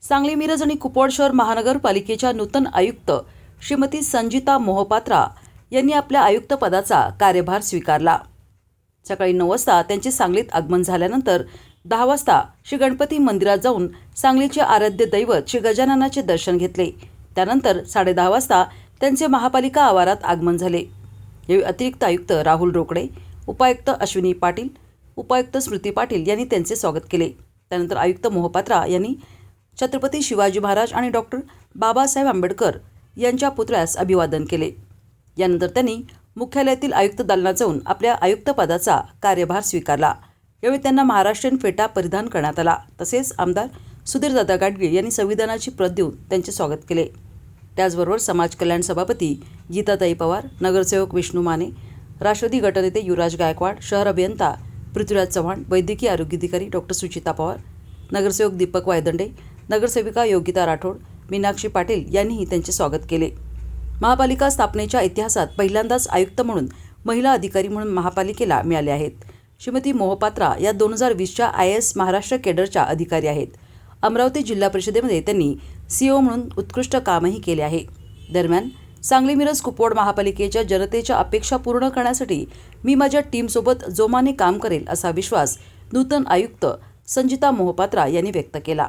सांगली, मिरज आणि कुपवाड शहर महानगरपालिकेच्या नूतन आयुक्त श्रीमती संजिता मोहपात्रा यांनी आपल्या आयुक्त पदाचा कार्यभार स्वीकारला। सकाळी 9 वाजता त्यांचे सांगलीत आगमन झाल्यानंतर 10 वाजता श्री गणपती मंदिरात जाऊन सांगलीचे आराध्य दैवत श्री गजाननाचे दर्शन घेतले। त्यानंतर 10:30 वाजता त्यांचे महापालिका आवारात आगमन झाले। यावेळी अतिरिक्त आयुक्त राहुल रोकडे, उपायुक्त अश्विनी पाटील, उपायुक्त स्मृती पाटील यांनी त्यांचे स्वागत केले। त्यानंतर आयुक्त मोहपात्रा यांनी छत्रपती शिवाजी महाराज आणि डॉक्टर बाबासाहेब आंबेडकर यांच्या पुतळ्यास अभिवादन केले। यानंतर त्यांनी मुख्यालयातील आयुक्त दालनात जाऊन आपल्या आयुक्त पदाचा कार्यभार स्वीकारला। यावेळी त्यांना महाराष्ट्रीयन फेटा परिधान करण्यात आला। तसेच आमदार सुधीरदादा गाडगीळ यांनी संविधानाची प्रत देऊन त्यांचे स्वागत केले। त्याचबरोबर समाज कल्याण सभापती गीताताई पवार, नगरसेवक विष्णू माने, राष्ट्रवादी गटनेते युवराज गायकवाड, शहर अभियंता पृथ्वीराज चव्हाण, वैद्यकीय आरोग्य अधिकारी डॉक्टर सुचिता पवार, नगरसेवक दीपक वायदंडे, नगरसेविका योगिता राठोड, मीनाक्षी पाटील यांनीही त्यांचे स्वागत केले। महापालिका स्थापनेच्या इतिहासात पहिल्यांदाच आयुक्त म्हणून महिला अधिकारी म्हणून महापालिकेला मिळाले आहेत। श्रीमती मोहपात्रा या 2020च्या IAS महाराष्ट्र केडरच्या अधिकारी आहेत। अमरावती जिल्हा परिषदेमध्ये त्यांनी CEO म्हणून उत्कृष्ट कामही केले आहे। दरम्यान सांगली, मिरज, कुपवाड महापालिकेच्या जनतेच्या अपेक्षा पूर्ण करण्यासाठी मी माझ्या टीमसोबत जोमाने काम करेल असा विश्वास नूतन आयुक्त संजिता मोहपात्रा यांनी व्यक्त केला।